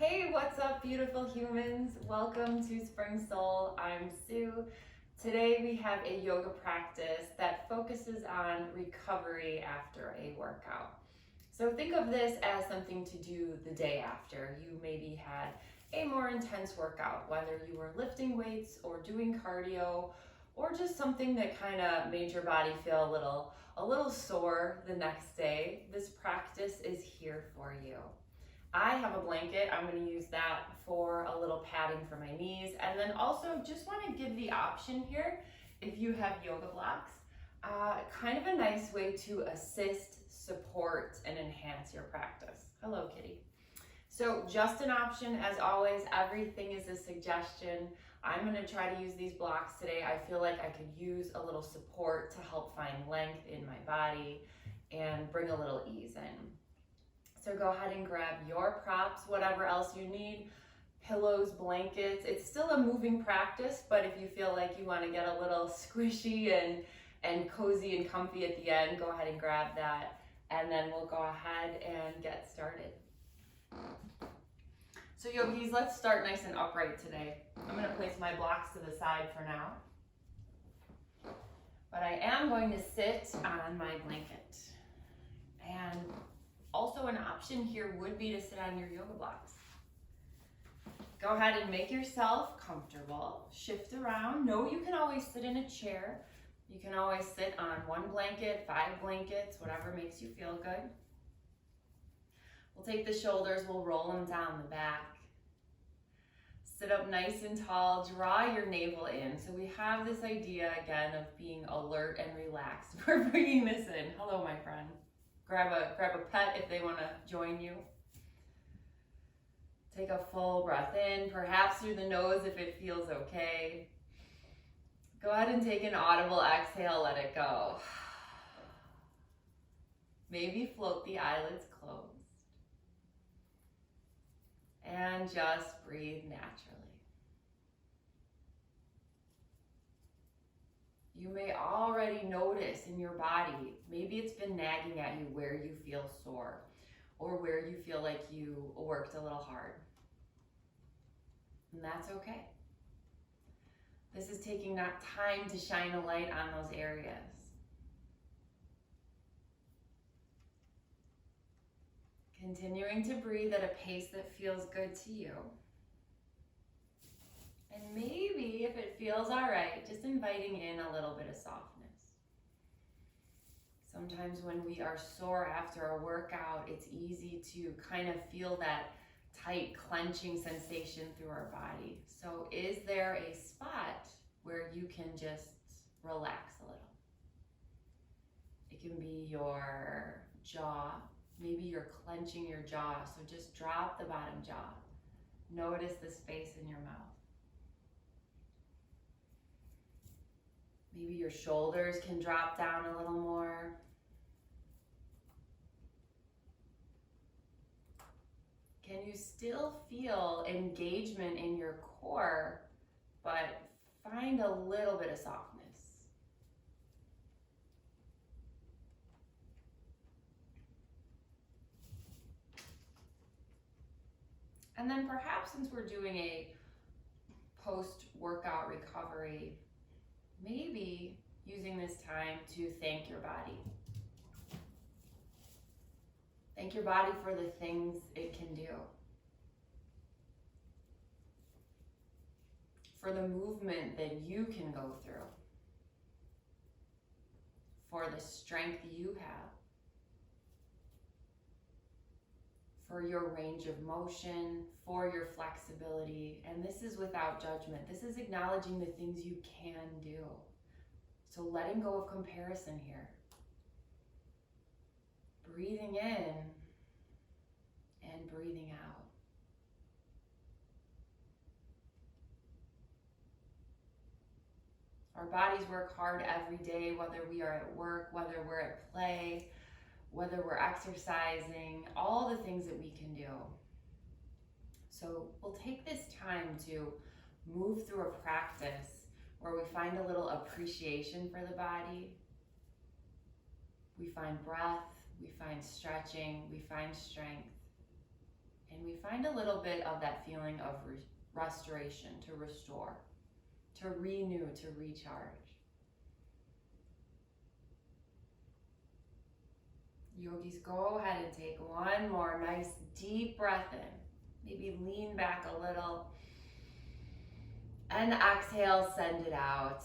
Hey, what's up, beautiful humans? Welcome to Spring Soul. I'm Sue. Today we have a yoga practice that focuses on recovery after a workout. So think of this as something to do the day after. You maybe had a more intense workout, whether you were lifting weights or doing cardio, or just something that kind of made your body feel a little sore the next day. This practice is here for you. I have a blanket. I'm going to use that for a little padding for my knees. And then also just want to give the option here, if you have yoga blocks, kind of a nice way to assist, support, and enhance your practice. Hello, kitty. So just an option, as always. Everything is a suggestion. I'm going to try to use these blocks today. I feel like I could use a little support to help find length in my body and bring a little ease in. So go ahead and grab your props, whatever else you need, pillows, blankets. It's still a moving practice, but if you feel like you want to get a little squishy and cozy and comfy at the end, go ahead and grab that. And then we'll go ahead and get started. So yogis, let's start nice and upright today. I'm going to place my blocks to the side for now. But I am going to sit on my blanket. And also an option here would be to sit on your yoga blocks. Go ahead and make yourself comfortable. Shift around. No, you can always sit in a chair. You can always sit on one blanket, 5 blankets, whatever makes you feel good. We'll take the shoulders, we'll roll them down the back. Sit up nice and tall, draw your navel in. So we have this idea again of being alert and relaxed. We're bringing this in. Hello, my friend. Grab a pet if they want to join you. Take a full breath in, perhaps through the nose if it feels okay. Go ahead and take an audible exhale, let it go. Maybe float the eyelids closed. And just breathe naturally. You may already notice in your body, maybe it's been nagging at you where you feel sore or where you feel like you worked a little hard. And that's okay. This is taking that time to shine a light on those areas. Continuing to breathe at a pace that feels good to you. And maybe if it feels all right, just inviting in a little bit of softness. Sometimes when we are sore after a workout, it's easy to kind of feel that tight clenching sensation through our body. So is there a spot where you can just relax a little? It can be your jaw. Maybe you're clenching your jaw, so just drop the bottom jaw. Notice the space in your mouth. Maybe your shoulders can drop down a little more. Can you still feel engagement in your core, but find a little bit of softness? And then perhaps since we're doing a post-workout recovery, maybe using this time to thank your body. Thank your body for the things it can do. For the movement that you can go through. For the strength you have. For your range of motion, for your flexibility. And this is without judgment. This is acknowledging the things you can do. So letting go of comparison here. Breathing in and breathing out. Our bodies work hard every day, whether we are at work, whether we're at play, whether we're exercising, all the things that we can do. So we'll take this time to move through a practice where we find a little appreciation for the body. We find breath, we find stretching, we find strength, and we find a little bit of that feeling of restoration, to restore, to renew, to recharge. Yogis, go ahead and take one more nice deep breath in. Maybe lean back a little. And exhale, send it out.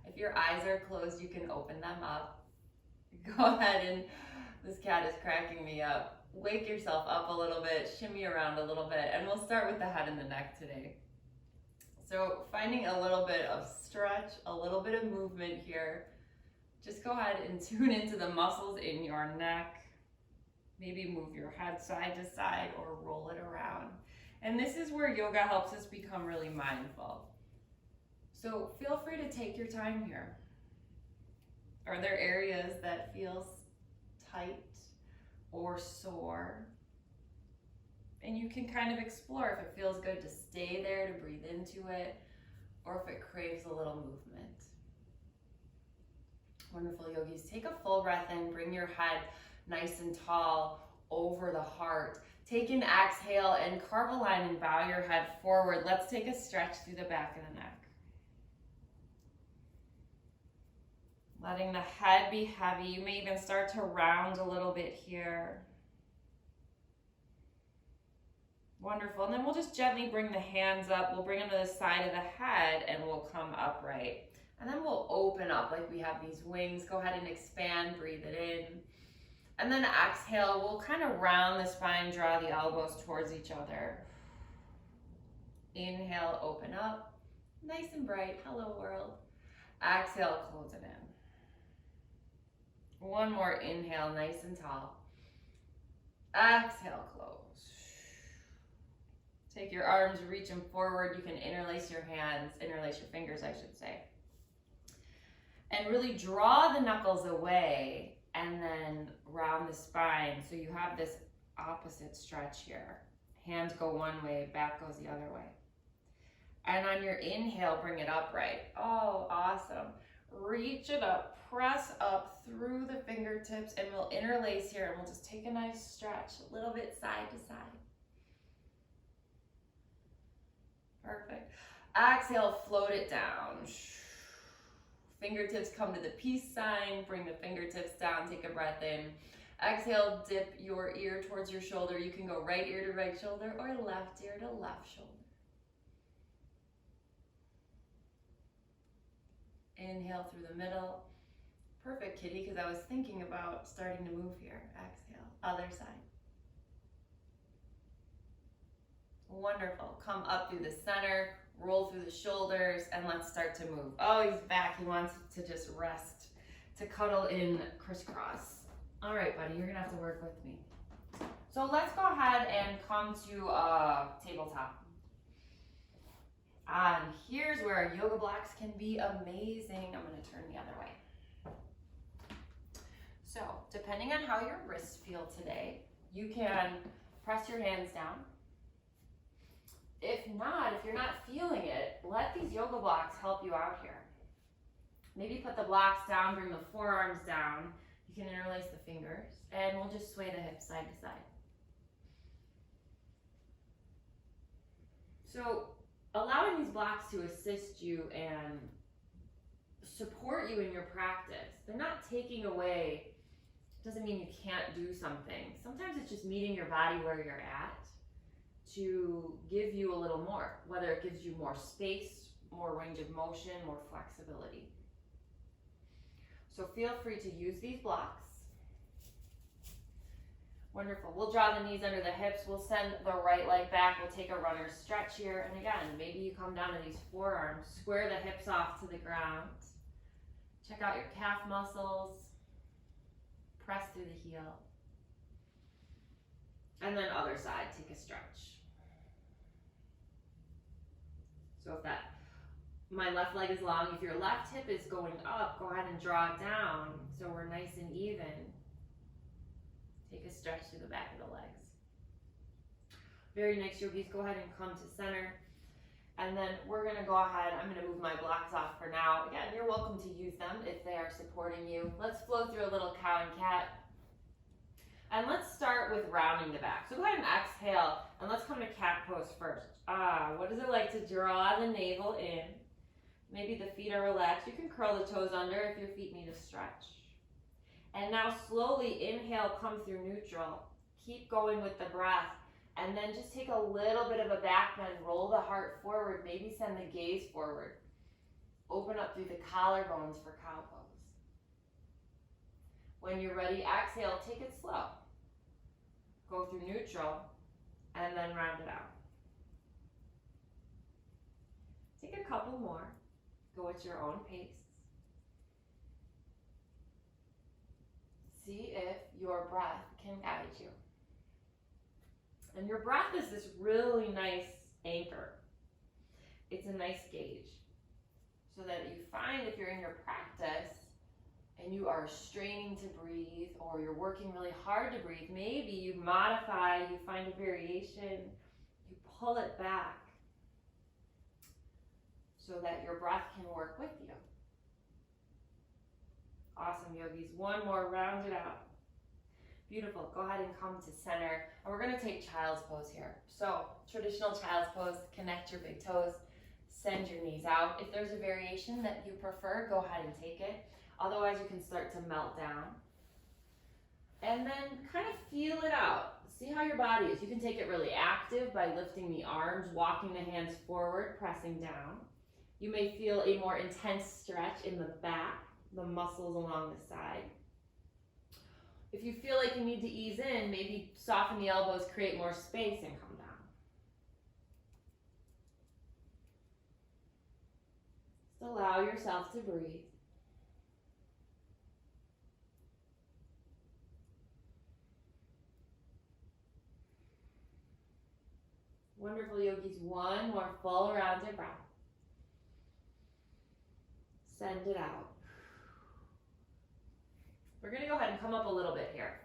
If your eyes are closed, you can open them up. Go ahead and, this cat is cracking me up. Wake yourself up a little bit, shimmy around a little bit, and we'll start with the head and the neck today. So finding a little bit of stretch, a little bit of movement here. Just go ahead and tune into the muscles in your neck. Maybe move your head side to side or roll it around. And this is where yoga helps us become really mindful. So feel free to take your time here. Are there areas that feels tight or sore? And you can kind of explore if it feels good to stay there, to breathe into it, or if it craves a little movement. Wonderful, yogis. Take a full breath in, bring your head nice and tall over the heart. Take an exhale and carve a line and bow your head forward. Let's take a stretch through the back of the neck. Letting the head be heavy. You may even start to round a little bit here. Wonderful. And then we'll just gently bring the hands up. We'll bring them to the side of the head and we'll come upright. And then we'll open up like we have these wings. Go ahead and expand, breathe it in. And then exhale, we'll kind of round the spine, draw the elbows towards each other. Inhale, open up, nice and bright, hello world. Exhale, close it in. One more inhale, nice and tall. Exhale, close. Take your arms, reach them forward. You can interlace your hands, interlace your fingers, I should say. And really draw the knuckles away and then round the spine. So you have this opposite stretch here. Hands go one way, back goes the other way. And on your inhale, bring it upright. Oh, awesome. Reach it up, press up through the fingertips, and we'll interlace here and we'll just take a nice stretch, a little bit side to side. Perfect. Exhale, float it down. Fingertips come to the peace sign, bring the fingertips down, take a breath in. Exhale, dip your ear towards your shoulder. You can go right ear to right shoulder or left ear to left shoulder. Inhale through the middle. Perfect, kitty, because I was thinking about starting to move here. Exhale, other side. Wonderful. Come up through the center, roll through the shoulders, and let's start to move. Oh, he's back. He wants to just rest, to cuddle in crisscross. All right, buddy, you're going to have to work with me. So let's go ahead and come to tabletop. And here's where our yoga blocks can be amazing. I'm going to turn the other way. So, depending on how your wrists feel today, you can press your hands down. If not, if you're not feeling it, let these yoga blocks help you out here. Maybe put the blocks down, bring the forearms down. You can interlace the fingers, and we'll just sway the hips side to side. So, allowing these blocks to assist you and support you in your practice. They're not taking away, doesn't mean you can't do something. Sometimes it's just meeting your body where you're at to give you a little more, whether it gives you more space, more range of motion, more flexibility. So feel free to use these blocks. Wonderful. We'll draw the knees under the hips. We'll send the right leg back. We'll take a runner's stretch here. And again, maybe you come down to these forearms, square the hips off to the ground. Check out your calf muscles. Press through the heel. And then other side, take a stretch. So if my left leg is long, if your left hip is going up, go ahead and draw it down so we're nice and even. Take a stretch through the back of the legs. Very nice, yogis. Go ahead and come to center. And then we're going to go ahead. I'm going to move my blocks off for now. Again, you're welcome to use them if they are supporting you. Let's flow through a little cow and cat. And let's start with rounding the back. So go ahead and exhale, and let's come to cat pose first. What is it like to draw the navel in? Maybe the feet are relaxed. You can curl the toes under if your feet need a stretch. And now slowly inhale, come through neutral. Keep going with the breath. And then just take a little bit of a back bend, roll the heart forward, maybe send the gaze forward. Open up through the collarbones for cow pose. When you're ready, exhale, take it slow. Go through neutral, and then round it out. Take a couple more. Go at your own pace. See if your breath can guide you. And your breath is this really nice anchor. It's a nice gauge. So that you find if you're in your practice and you are straining to breathe, or you're working really hard to breathe, maybe you modify, you find a variation, you pull it back so that your breath can work with you. Awesome, yogis. One more, round it out. Beautiful. Go ahead and come to center. And we're going to take child's pose here. So traditional child's pose, connect your big toes, send your knees out. If there's a variation that you prefer, go ahead and take it. Otherwise, you can start to melt down. And then kind of feel it out. See how your body is. You can take it really active by lifting the arms, walking the hands forward, pressing down. You may feel a more intense stretch in the back, the muscles along the side. If you feel like you need to ease in, maybe soften the elbows, create more space, and come down. Just allow yourself to breathe. Wonderful, yogis. One more full rounded breath. Send it out. We're going to go ahead and come up a little bit here.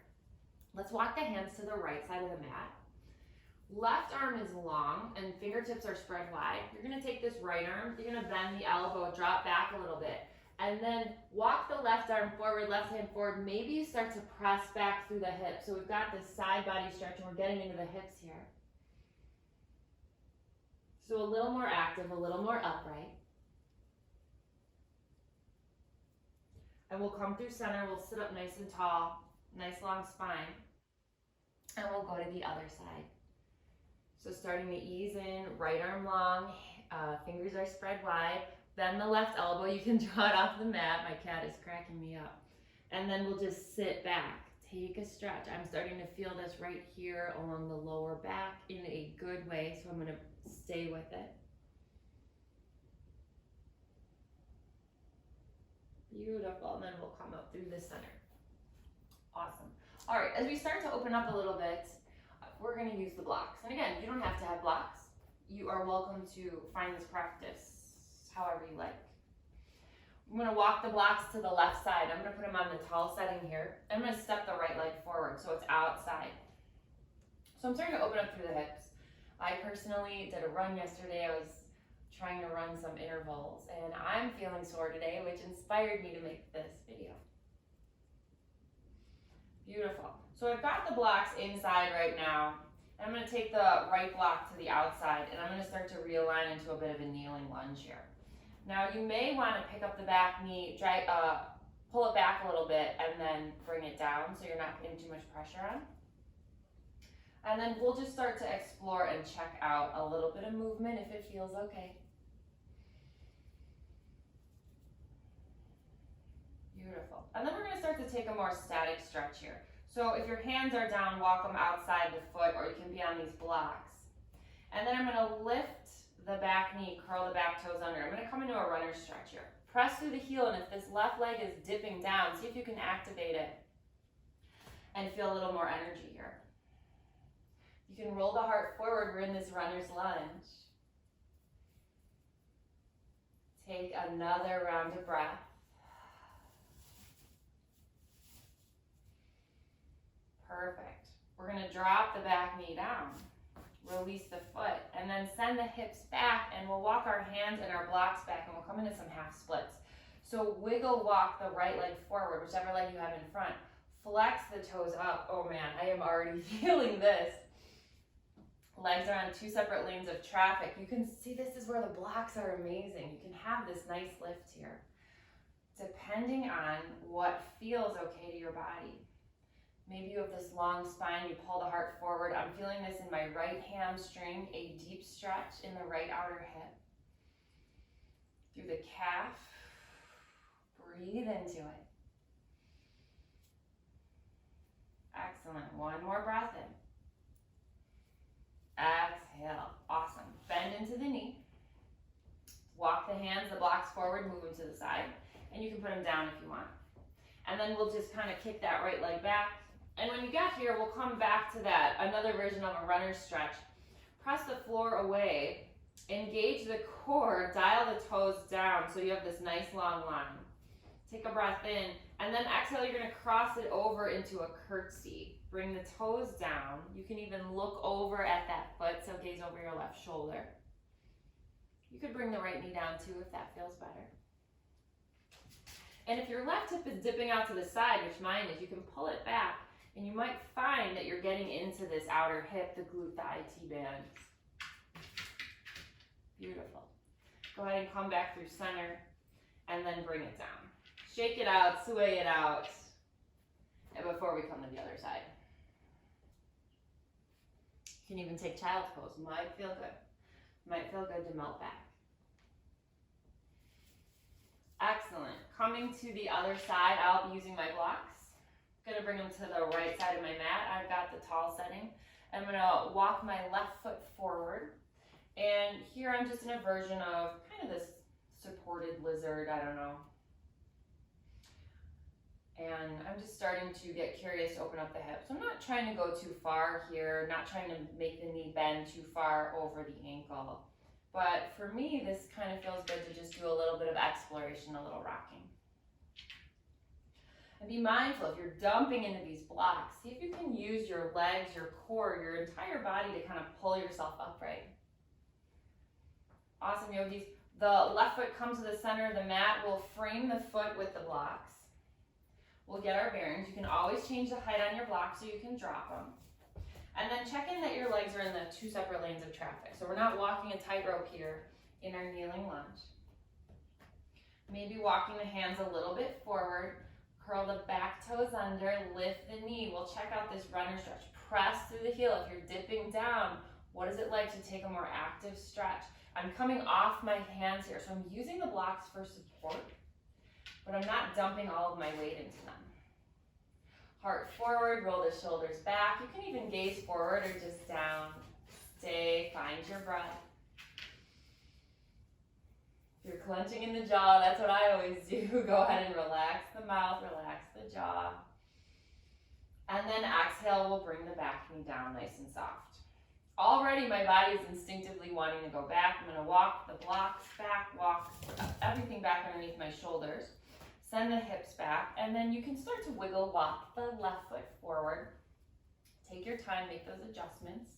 Let's walk the hands to the right side of the mat. Left arm is long and fingertips are spread wide. You're going to take this right arm, you're going to bend the elbow, drop back a little bit, and then walk the left arm forward, left hand forward. Maybe you start to press back through the hips. So we've got this side body stretch and we're getting into the hips here. So a little more active, a little more upright. And we'll come through center, we'll sit up nice and tall, nice long spine, and we'll go to the other side. So starting to ease in, right arm long, fingers are spread wide, bend the left elbow, you can draw it off the mat, my cat is cracking me up. And then we'll just sit back, take a stretch. I'm starting to feel this right here along the lower back in a good way, so I'm gonna stay with it. Beautiful, and then we'll come up through the center. Awesome. All right, as we start to open up a little bit, we're going to use the blocks. And again, you don't have to have blocks. You are welcome to find this practice however you like. I'm going to walk the blocks to the left side. I'm going to put them on the tall setting here. I'm going to step the right leg forward so it's outside. So I'm starting to open up through the hips. I personally did a run yesterday. I was trying to run some intervals, and I'm feeling sore today, which inspired me to make this video. Beautiful. So I've got the blocks inside right now, and I'm going to take the right block to the outside, and I'm going to start to realign into a bit of a kneeling lunge here. Now you may want to pick up the back knee, pull it back a little bit, and then bring it down so you're not putting too much pressure on. And then we'll just start to explore and check out a little bit of movement if it feels okay. Beautiful. And then we're going to start to take a more static stretch here. So if your hands are down, walk them outside the foot, or you can be on these blocks. And then I'm going to lift the back knee, curl the back toes under. I'm going to come into a runner stretch here. Press through the heel, and if this left leg is dipping down, see if you can activate it and feel a little more energy here. You can roll the heart forward. We're in this runner's lunge. Take another round of breath. Perfect. We're going to drop the back knee down. Release the foot, and then send the hips back, and we'll walk our hands and our blocks back, and we'll come into some half splits. So wiggle walk the right leg forward, whichever leg you have in front. Flex the toes up. Oh man, I am already feeling this. Legs are on two separate lanes of traffic. You can see this is where the blocks are amazing. You can have this nice lift here, depending on what feels okay to your body. Maybe you have this long spine, you pull the heart forward. I'm feeling this in my right hamstring, a deep stretch in the right outer hip. Through the calf, breathe into it. Excellent, one more breath in. Exhale, awesome. Bend into the knee. Walk the hands, the blocks forward, move them to the side. And you can put them down if you want. And then we'll just kind of kick that right leg back. And when you get here, we'll come back to that, another version of a runner's stretch. Press the floor away, engage the core, dial the toes down so you have this nice long line. Take a breath in, and then exhale, you're gonna cross it over into a curtsy. Bring the toes down. You can even look over at that foot, so gaze over your left shoulder. You could bring the right knee down too if that feels better. And if your left hip is dipping out to the side, which mine is, you can pull it back, and you might find that you're getting into this outer hip, the glute, the IT band. Beautiful. Go ahead and come back through center, and then bring it down. Shake it out, sway it out, and before we come to the other side. You can even take child's pose, might feel good. Might feel good to melt back. Excellent. Coming to the other side, I'll be using my blocks. I'm gonna bring them to the right side of my mat. I've got the tall setting. I'm gonna walk my left foot forward. And here I'm just in a version of kind of this supported lizard, I don't know. And I'm just starting to get curious to open up the hips. I'm not trying to go too far here, not trying to make the knee bend too far over the ankle. But for me, this kind of feels good to just do a little bit of exploration, a little rocking. And be mindful, if you're dumping into these blocks, see if you can use your legs, your core, your entire body to kind of pull yourself upright. Awesome, yogis. The left foot comes to the center of the mat. We'll frame the foot with the blocks. We'll get our bearings. You can always change the height on your blocks so you can drop them. And then check in that your legs are in the two separate lanes of traffic. So we're not walking a tightrope here in our kneeling lunge. Maybe walking the hands a little bit forward. Curl the back toes under, lift the knee. We'll check out this runner stretch. Press through the heel. If you're dipping down, what is it like to take a more active stretch? I'm coming off my hands here, so I'm using the blocks for support, but I'm not dumping all of my weight into them. Heart forward, roll the shoulders back. You can even gaze forward or just down. Stay, find your breath. If you're clenching in the jaw, that's what I always do. Go ahead and relax the mouth, relax the jaw. And then exhale, we'll bring the back knee down nice and soft. Already my body is instinctively wanting to go back. I'm gonna walk the blocks back, walk everything back underneath my shoulders. Send the hips back, and then you can start to wiggle, walk the left foot forward. Take your time, make those adjustments.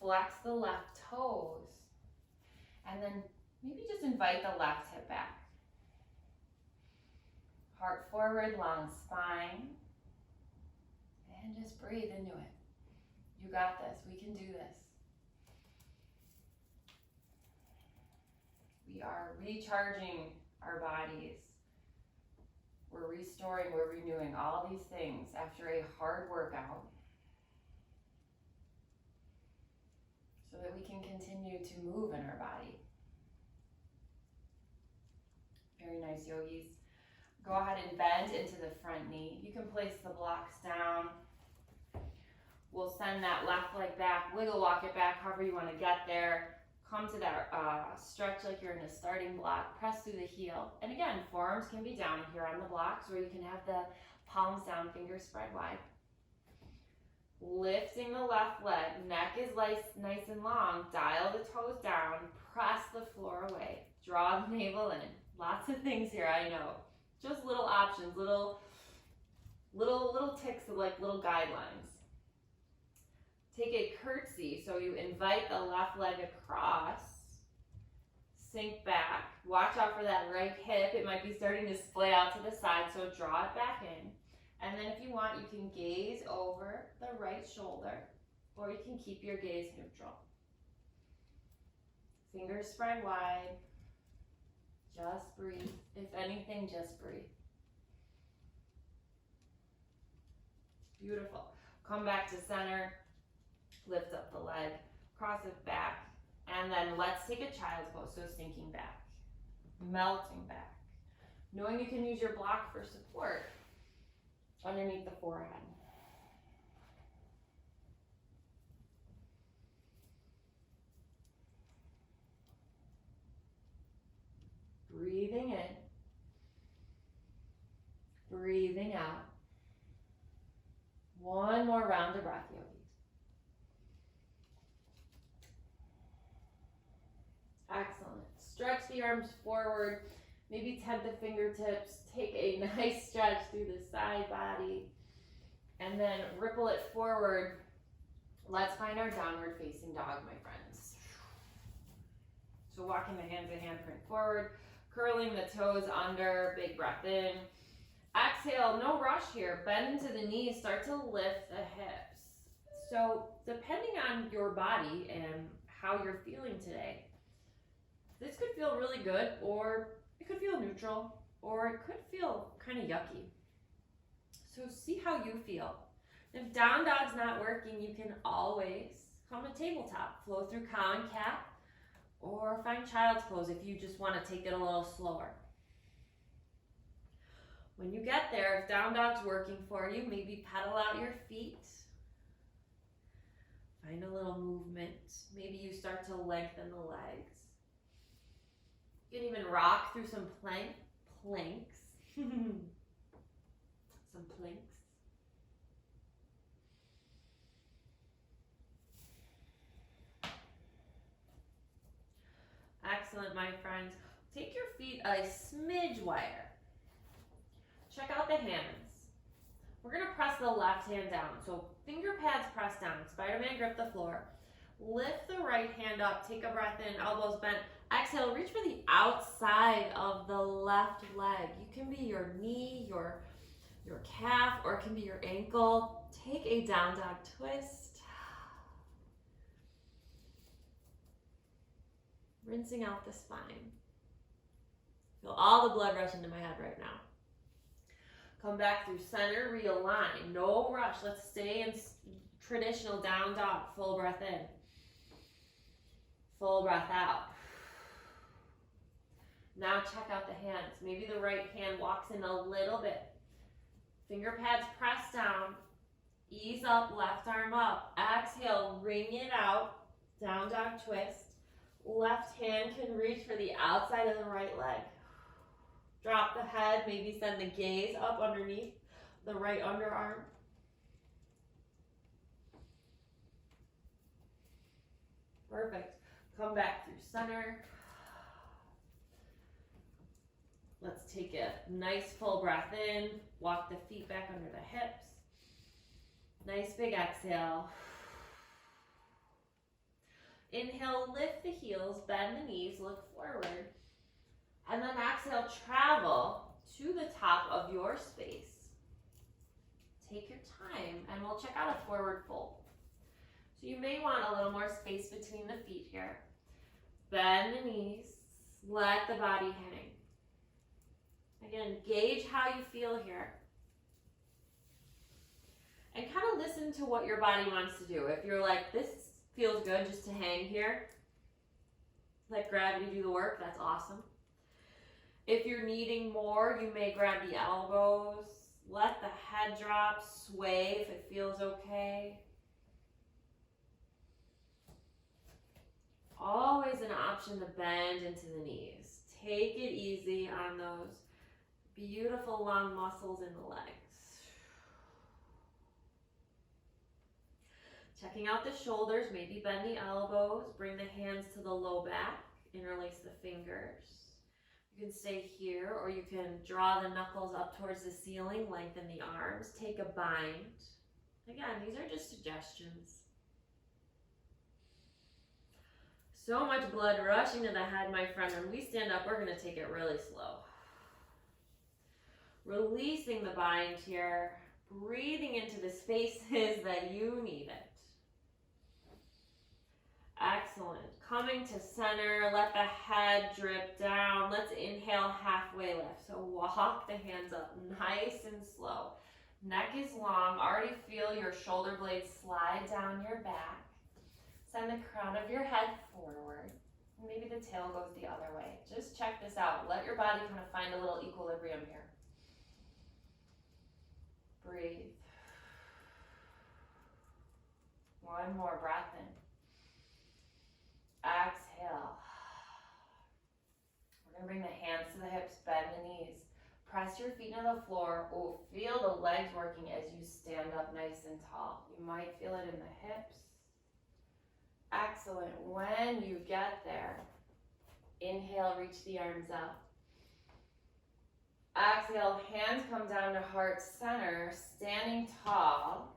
Flex the left toes. And then maybe just invite the left hip back. Heart forward, long spine. And just breathe into it. You got this, we can do this. We are recharging our bodies. We're restoring, we're renewing all these things after a hard workout so that we can continue to move in our body. Very nice, yogis. Go ahead and bend into the front knee. You can place the blocks down. We'll send that left leg back, wiggle walk it back, however you want to get there. Come to that stretch like you're in a starting block. Press through the heel. And again, forearms can be down here on the blocks, where you can have the palms down, fingers spread wide. Lifting the left leg, neck is nice and long. Dial the toes down, press the floor away. Draw the navel in. Lots of things here, I know. Just little options, little ticks, like little guidelines. Take a curtsy, so you invite the left leg across, sink back, watch out for that right hip. It might be starting to splay out to the side, so draw it back in. And then if you want, you can gaze over the right shoulder, or you can keep your gaze neutral. Fingers spread wide. Just breathe. If anything, just breathe. Beautiful. Come back to center. Lift up the leg. Cross it back. And then let's take a child's pose. So sinking back. Melting back. Knowing you can use your block for support underneath the forehead. Breathing in. Breathing out. One more round of breath, yogis. Excellent. Stretch the arms forward. Maybe tent the fingertips. Take a nice stretch through the side body. And then ripple it forward. Let's find our downward facing dog, my friends. So walking the hands and handprint forward. Curling the toes under. Big breath in. Exhale, no rush here. Bend into the knees. Start to lift the hips. So depending on your body and how you're feeling today, this could feel really good, or it could feel neutral, or it could feel kind of yucky. So see how you feel. If down dog's not working, you can always come to tabletop. Flow through cow and cat, or find child's pose if you just want to take it a little slower. When you get there, if down dog's working for you, maybe pedal out your feet. Find a little movement. Maybe you start to lengthen the legs. You can even rock through some planks. Some planks. Excellent, my friends. Take your feet a smidge wider. Check out the hands. We're going to press the left hand down. So finger pads press down. Spider-Man grip the floor. Lift the right hand up. Take a breath in. Elbows bent. Exhale. Reach for the outside of the left leg. You can be your knee, your calf, or it can be your ankle. Take a down dog twist. Rinsing out the spine. Feel all the blood rush into my head right now. Come back through center, realign. No rush. Let's stay in traditional down dog. Full breath in. Full breath out. Now check out the hands. Maybe the right hand walks in a little bit. Finger pads press down. Ease up, left arm up. Exhale, ring it out. Down dog twist. Left hand can reach for the outside of the right leg. Drop the head, maybe send the gaze up underneath the right underarm. Perfect. Come back through center. Let's take a nice full breath in. Walk the feet back under the hips. Nice big exhale. Inhale, lift the heels, bend the knees, look forward. And then exhale, travel to the top of your space. Take your time, and we'll check out a forward fold. So you may want a little more space between the feet here. Bend the knees, let the body hang. Again, gauge how you feel here. And kind of listen to what your body wants to do. If you're like, this feels good just to hang here, let gravity do the work, that's awesome. If you're needing more, you may grab the elbows, let the head drop, sway if it feels okay. Always an option to bend into the knees. Take it easy on those beautiful long muscles in the legs. Checking out the shoulders, maybe bend the elbows, bring the hands to the low back, interlace the fingers. You can stay here, or you can draw the knuckles up towards the ceiling, lengthen the arms, take a bind. Again, these are just suggestions. So much blood rushing to the head, my friend. When we stand up, we're going to take it really slow. Releasing the bind here. breathing into the spaces that you need it. Excellent. Coming to center, let the head drip down. Let's inhale, halfway lift. So walk the hands up nice and slow. Neck is long. Already feel your shoulder blades slide down your back. Send the crown of your head forward. Maybe the tail goes the other way. Just check this out. Let your body kind of find a little equilibrium here. Breathe. One more breath in. Exhale. We're going to bring the hands to the hips, bend the knees. Press your feet into the floor. Oh, feel the legs working as you stand up nice and tall. You might feel it in the hips. Excellent. When you get there, inhale, reach the arms up. Exhale, hands come down to heart center, standing tall.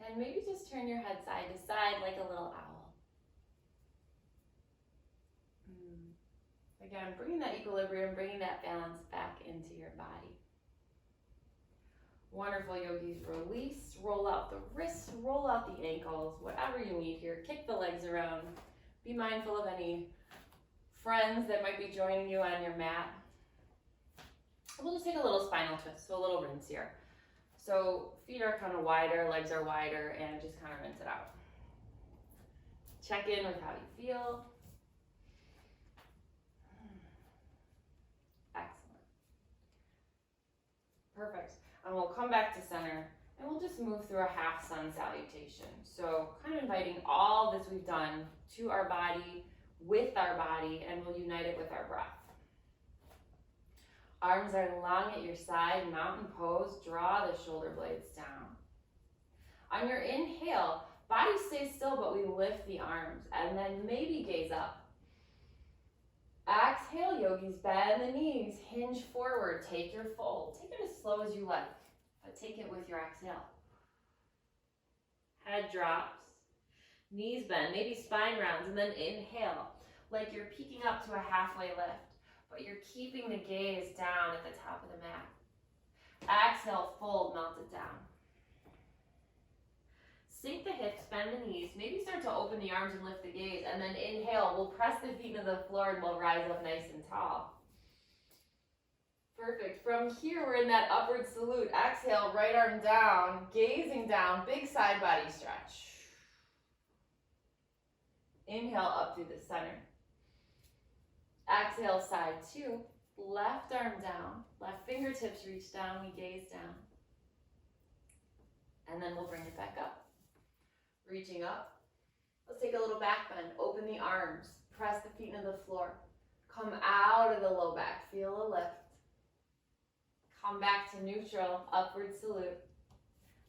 And maybe just turn your head side to side like a little owl. Again, bringing that equilibrium, bringing that balance back into your body. Wonderful, yogis. Release, roll out the wrists, roll out the ankles, whatever you need here. Kick the legs around. Be mindful of any friends that might be joining you on your mat. We'll just take a little spinal twist, so a little rinse here. So feet are kind of wider, legs are wider, and just kind of rinse it out. Check in with how you feel. Excellent. Perfect. And we'll come back to center, and we'll just move through a half sun salutation. So kind of inviting all this we've done to our body, with our body, and we'll unite it with our breath. Arms are long at your side, mountain pose, draw the shoulder blades down. On your inhale, body stays still, but we lift the arms, and then maybe gaze up. Exhale, yogis, bend the knees, hinge forward, take your fold. Take it as slow as you like, but take it with your exhale. Head drops, knees bend, maybe spine rounds, and then inhale, like you're peeking up to a halfway lift, but you're keeping the gaze down at the top of the mat. Exhale, fold, melt it down. Sink the hips, bend the knees, maybe start to open the arms and lift the gaze, and then inhale, we'll press the feet into the floor and we'll rise up nice and tall. Perfect. From here, we're in that upward salute. Exhale, right arm down, gazing down, big side body stretch. Inhale, up through the center. Exhale, side two, left arm down, left fingertips reach down, we gaze down. And then we'll bring it back up. Reaching up. Let's take a little back bend. Open the arms. Press the feet into the floor. Come out of the low back. Feel a lift. Come back to neutral. Upward salute.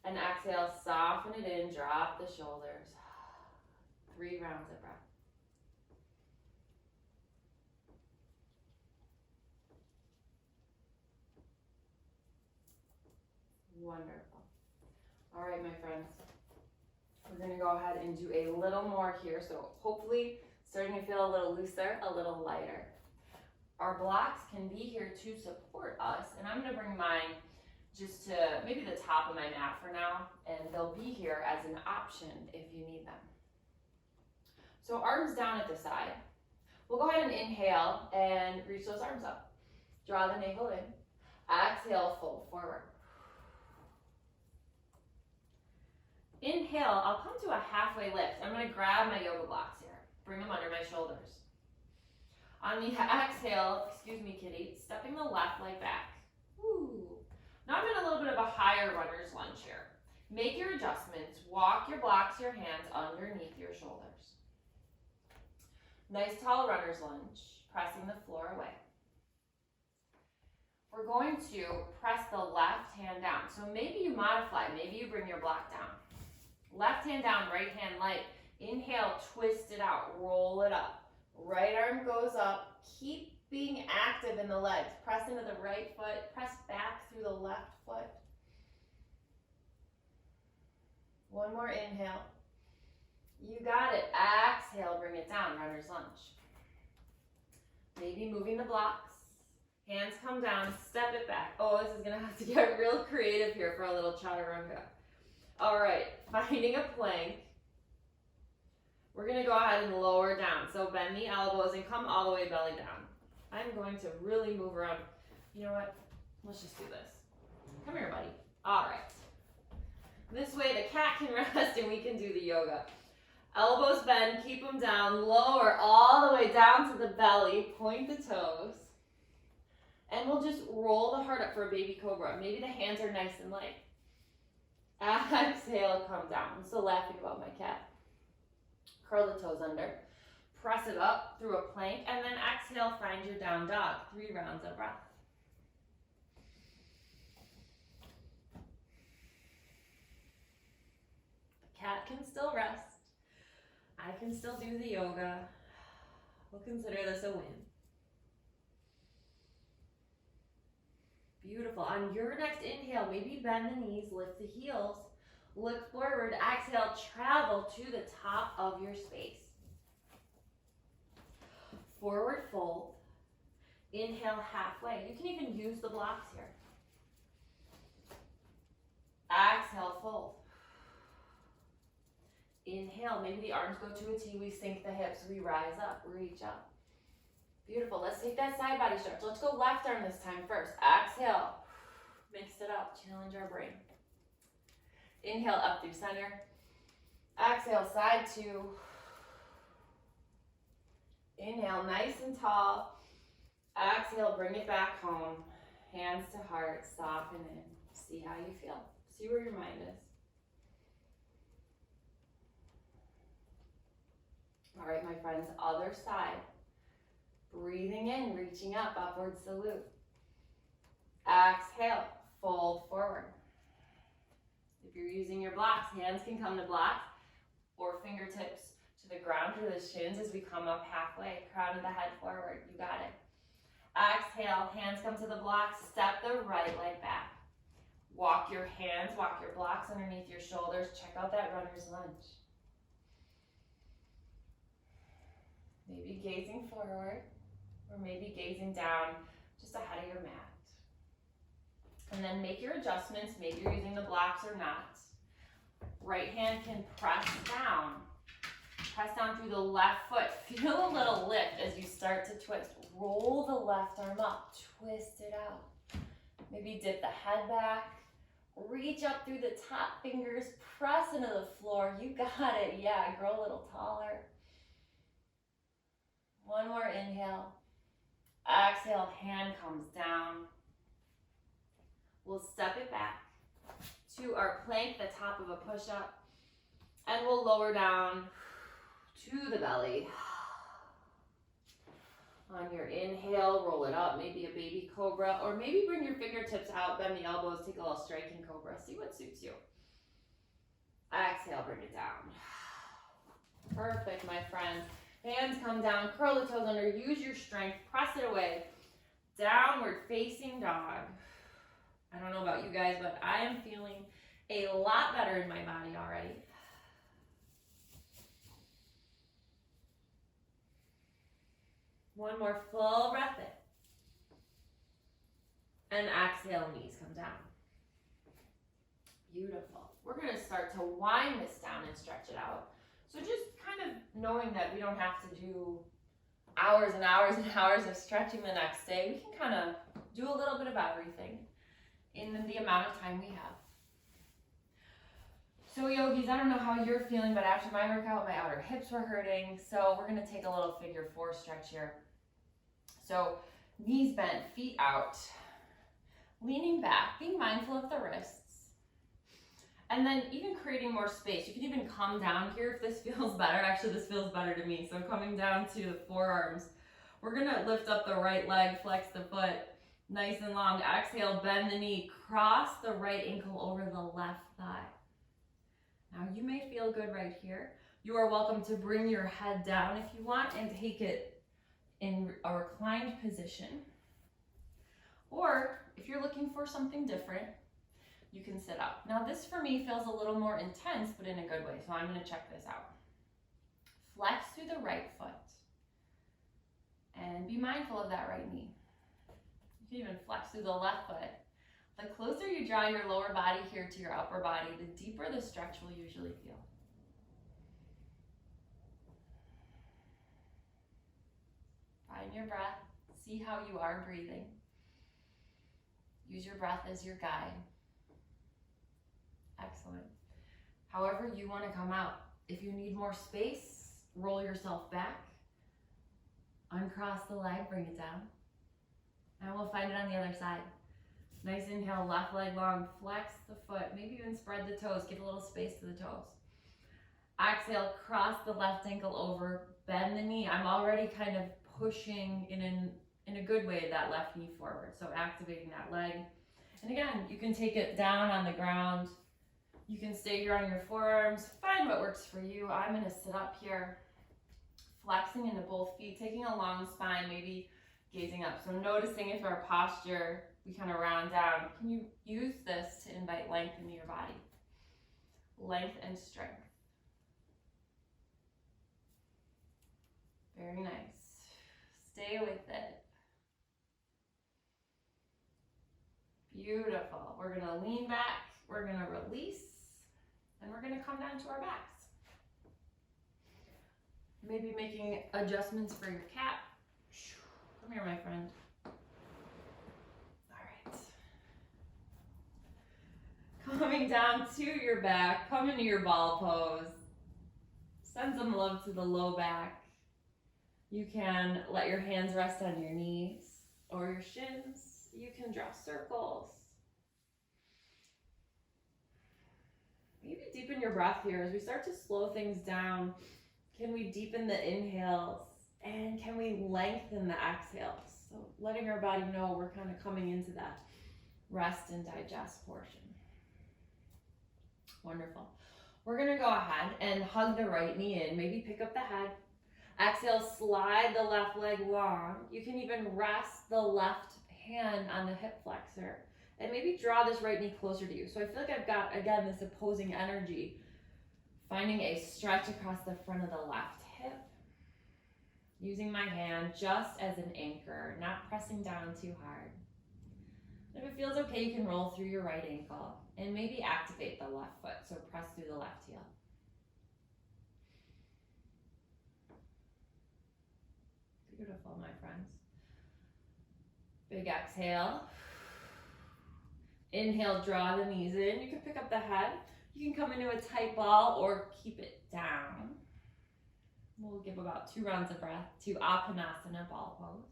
And exhale. Soften it in. Drop the shoulders. 3 rounds of breath. Wonderful. All right, my friends. We're going to go ahead and do a little more here. So hopefully starting to feel a little looser, a little lighter. Our blocks can be here to support us. And I'm going to bring mine just to maybe the top of my mat for now. And they'll be here as an option if you need them. So arms down at the side. We'll go ahead and inhale and reach those arms up. Draw the navel in. Exhale, fold forward. Inhale, I'll come to a halfway lift. I'm going to grab my yoga blocks here. Bring them under my shoulders. On the exhale, excuse me, kitty, stepping the left leg back. Woo. Now I'm in a little bit of a higher runner's lunge here. Make your adjustments. Walk your blocks, your hands underneath your shoulders. Nice tall runner's lunge, pressing the floor away. We're going to press the left hand down. So maybe you modify, maybe you bring your block down. Left hand down, right hand light. Inhale, twist it out, roll it up. Right arm goes up. Keep being active in the legs. Press into the right foot, press back through the left foot. One more inhale. You got it. Exhale, bring it down, runner's lunge. Maybe moving the blocks. Hands come down, step it back. Oh, this is gonna have to get real creative here for a little chaturanga. All right, finding a plank. We're gonna go ahead and lower down. So bend the elbows and come all the way belly down. I'm going to really move around. You know what? Let's just do this. Come here, buddy. All right. This way the cat can rest and we can do the yoga. Elbows bend, keep them down, lower all the way down to the belly, point the toes. And we'll just roll the heart up for a baby cobra. Maybe the hands are nice and light. Exhale, come down. I'm still laughing about my cat. Curl the toes under. Press it up through a plank, and then exhale, find your down dog. 3 rounds of breath. The cat can still rest. I can still do the yoga. We'll consider this a win. Beautiful. On your next inhale, maybe bend the knees, lift the heels, look forward, exhale, travel to the top of your space. Forward fold. Inhale halfway. You can even use the blocks here. Exhale, fold. Inhale, maybe the arms go to a T, we sink the hips, we rise up, reach up. Beautiful, let's take that side body stretch. Let's go left arm this time first. Exhale, mix it up, challenge our brain. Inhale, up through center. Exhale, side 2. Inhale, nice and tall. Exhale, bring it back home. Hands to heart, soften in. See how you feel. See where your mind is. All right, my friends, other side. Breathing in, reaching up, upward salute. Exhale, fold forward. If you're using your blocks, hands can come to blocks or fingertips to the ground or the shins as we come up halfway. Crown of the head forward, you got it. Exhale, hands come to the blocks, step the right leg back. Walk your hands, walk your blocks underneath your shoulders. Check out that runner's lunge. Maybe gazing forward, or maybe gazing down just ahead of your mat. And then make your adjustments. Maybe you're using the blocks or not. Right hand can press down. Press down through the left foot. Feel a little lift as you start to twist. Roll the left arm up. Twist it out. Maybe dip the head back. Reach up through the top fingers. Press into the floor. You got it. Yeah, grow a little taller. One more inhale. Exhale, hand comes down. We'll step it back to our plank, the top of a push-up, and we'll lower down to the belly. On your inhale, roll it up, maybe a baby cobra, or maybe bring your fingertips out, bend the elbows, take a little striking cobra. See what suits you. Exhale, bring it down. Perfect, my friends. Hands come down, curl the toes under, use your strength, press it away. Downward facing dog. I don't know about you guys, but I am feeling a lot better in my body already. One more full breath in. And exhale, knees come down. Beautiful. We're going to start to wind this down and stretch it out. So just kind of knowing that we don't have to do hours and hours and hours of stretching the next day, we can kind of do a little bit of everything in the amount of time we have. So yogis, I don't know how you're feeling, but after my workout, my outer hips were hurting. So we're going to take a little figure 4 stretch here. So knees bent, feet out, leaning back, being mindful of the wrists. And then even creating more space. You can even come down here if this feels better. Actually, this feels better to me. So coming down to the forearms. We're gonna lift up the right leg, flex the foot, nice and long. Exhale, bend the knee, cross the right ankle over the left thigh. Now you may feel good right here. You are welcome to bring your head down if you want and take it in a reclined position. Or if you're looking for something different, you can sit up. Now this for me feels a little more intense, but in a good way. So I'm gonna check this out. Flex through the right foot and be mindful of that right knee. You can even flex through the left foot. The closer you draw your lower body here to your upper body, the deeper the stretch will usually feel. Find your breath. See how you are breathing. Use your breath as your guide. Excellent. However you want to come out. If you need more space, roll yourself back. Uncross the leg, bring it down. And we'll find it on the other side. Nice inhale, left leg long, flex the foot, maybe even spread the toes, give a little space to the toes. Exhale, cross the left ankle over, bend the knee. I'm already kind of pushing in a good way that left knee forward, so activating that leg. And again, you can take it down on the ground. You can stay here on your forearms. Find what works for you. I'm gonna sit up here, flexing into both feet, taking a long spine, maybe gazing up. So noticing if our posture, we kind of round down. Can you use this to invite length into your body? Length and strength. Very nice. Stay with it. Beautiful. We're gonna lean back, we're gonna release, and we're gonna come down to our backs. Maybe making adjustments for your cat. Come here, my friend. All right. Coming down to your back, come into your ball pose. Send some love to the low back. You can let your hands rest on your knees or your shins. You can draw circles. Maybe deepen your breath here as we start to slow things down. Can we deepen the inhales and can we lengthen the exhales? So letting our body know we're kind of coming into that rest and digest portion. Wonderful. We're gonna go ahead and hug the right knee in, maybe pick up the head. Exhale, slide the left leg long. You can even rest the left hand on the hip flexor and maybe draw this right knee closer to you. So I feel like I've got, again, this opposing energy. Finding a stretch across the front of the left hip. Using my hand just as an anchor, not pressing down too hard. If it feels okay, you can roll through your right ankle and maybe activate the left foot. So press through the left heel. Beautiful, my friends. Big exhale. Inhale, draw the knees in. You can pick up the head. You can come into a tight ball or keep it down. We'll give about 2 rounds of breath to Apanasana ball pose.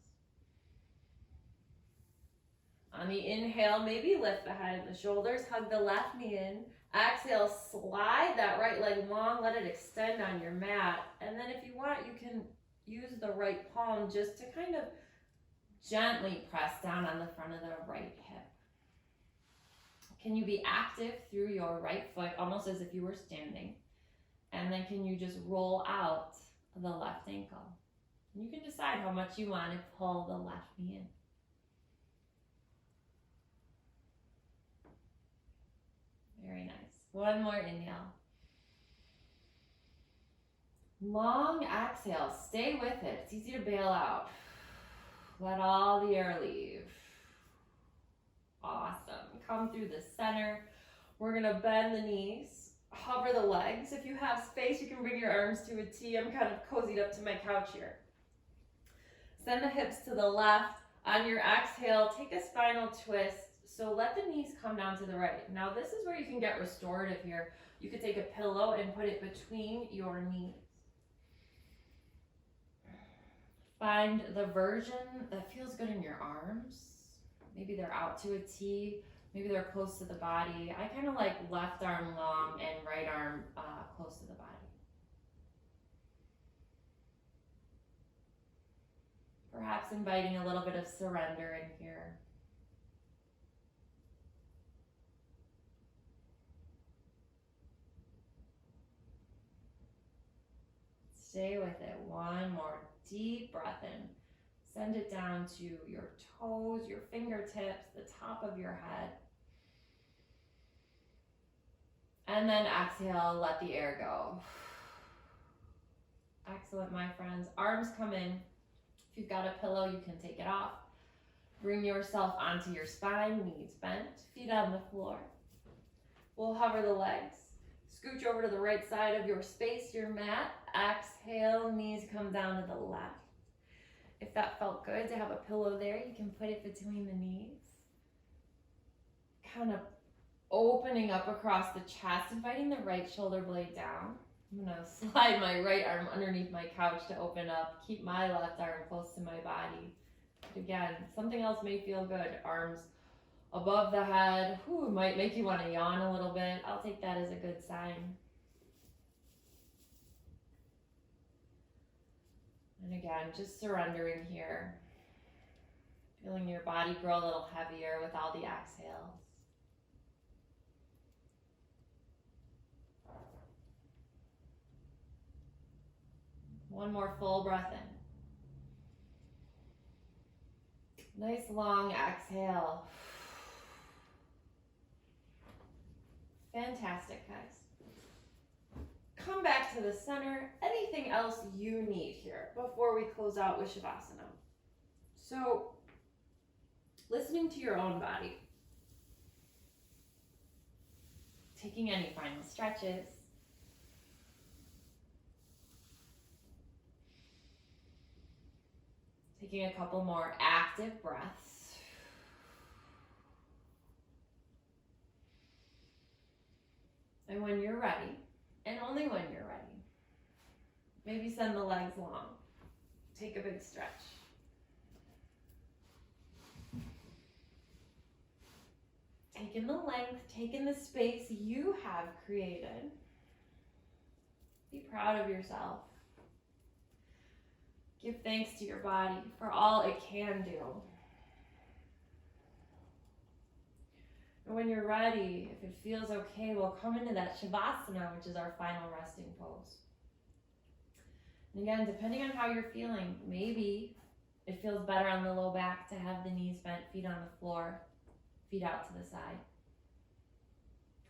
On the inhale, maybe lift the head and the shoulders, hug the left knee in. Exhale, slide that right leg long, let it extend on your mat. And then if you want, you can use the right palm just to kind of gently press down on the front of the right hip. Can you be active through your right foot, almost as if you were standing? And then can you just roll out the left ankle? And you can decide how much you want to pull the left knee in. Very nice. One more inhale. Long exhale. Stay with it. It's easy to bail out. Let all the air leave. Awesome. Come through the center. We're going to bend the knees. Hover the legs. If you have space, you can bring your arms to a T. I'm kind of cozied up to my couch here. Send the hips to the left. On your exhale, take a spinal twist. So let the knees come down to the right. Now this is where you can get restorative here. You could take a pillow and put it between your knees. Find the version that feels good in your arms. Maybe they're out to a T. Maybe they're close to the body. I kind of like left arm long and right arm close to the body. Perhaps inviting a little bit of surrender in here. Stay with it. One more deep breath in. Send it down to your toes, your fingertips, the top of your head. And then exhale, let the air go. Excellent, my friends. Arms come in. If you've got a pillow, you can take it off. Bring yourself onto your spine, knees bent, feet on the floor. We'll hover the legs. Scooch over to the right side of your space, your mat. Exhale, knees come down to the left. If that felt good to have a pillow there, you can put it between the knees. Kind of opening up across the chest, inviting the right shoulder blade down. I'm gonna slide my right arm underneath my couch to open up. Keep my left arm close to my body. But again, something else may feel good. Arms above the head. Whew, might make you want to yawn a little bit. I'll take that as a good sign. And again, just surrendering here. Feeling your body grow a little heavier with all the exhales. One more full breath in. Nice long exhale. Fantastic, guys. Come back to the center. Anything else you need here before we close out with Shavasana? So, listening to your own body. Taking any final stretches. Taking a couple more active breaths. And when you're ready, and only when you're ready, maybe send the legs long. Take a big stretch. Take in the length, take in the space you have created. Be proud of yourself. Give thanks to your body for all it can do. And when you're ready, if it feels okay, we'll come into that Shavasana, which is our final resting pose. And again, depending on how you're feeling, maybe it feels better on the low back to have the knees bent, feet on the floor, feet out to the side.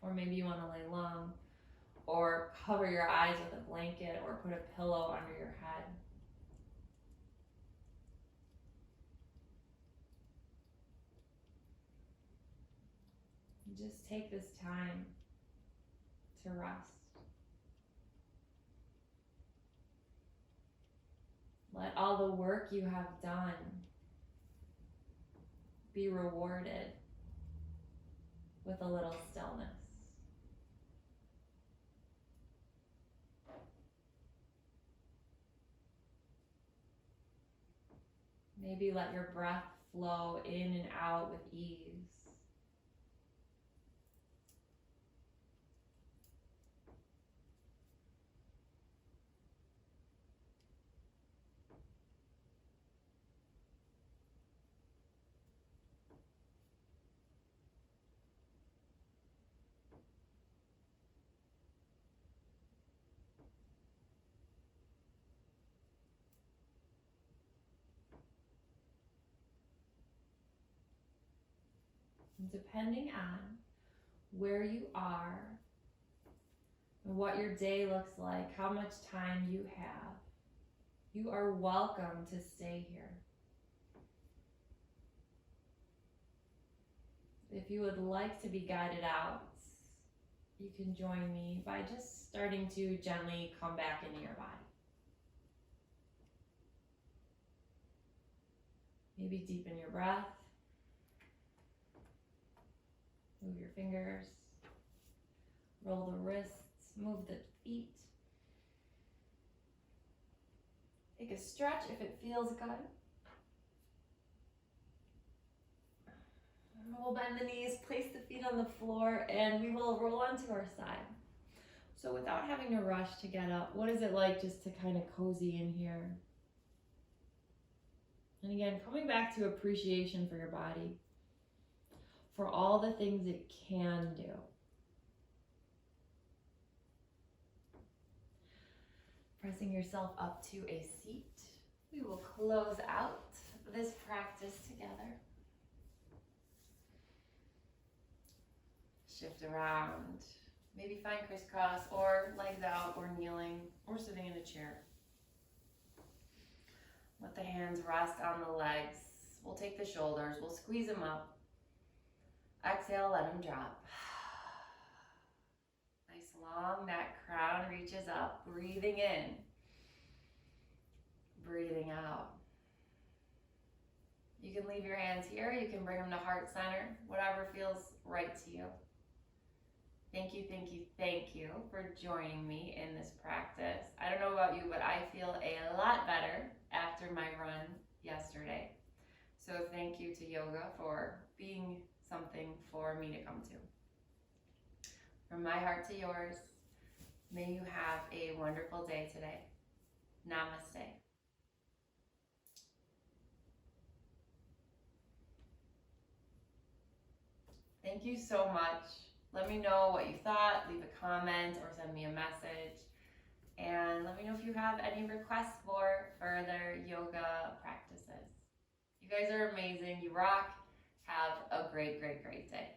Or maybe you want to lay long, or cover your eyes with a blanket, or put a pillow under your head. Just take this time to rest. Let all the work you have done be rewarded with a little stillness. Maybe let your breath flow in and out with ease. And depending on where you are, and what your day looks like, how much time you have, you are welcome to stay here. If you would like to be guided out, you can join me by just starting to gently come back into your body. Maybe deepen your breath. Move your fingers. Roll the wrists. Move the feet. Take a stretch if it feels good. We'll bend the knees, place the feet on the floor, and we will roll onto our side. So without having to rush to get up, what is it like just to kind of cozy in here? And again, coming back to appreciation for your body, for all the things it can do. Pressing yourself up to a seat, we will close out this practice together. Shift around, maybe find crisscross or legs out or kneeling or sitting in a chair. Let the hands rest on the legs. We'll take the shoulders, we'll squeeze them up. Exhale, let them drop. Nice long neck, crown reaches up, breathing in, breathing out. You can leave your hands here, you can bring them to heart center, whatever feels right to you. Thank you, thank you, thank you for joining me in this practice. I don't know about you, but I feel a lot better after my run yesterday. So thank you to yoga for being something for me to come to. From my heart to yours, may you have a wonderful day today. Namaste. Thank you so much. Let me know what you thought, leave a comment or send me a message. And let me know if you have any requests for further yoga practices. You guys are amazing. You rock. Have a great, great, great day.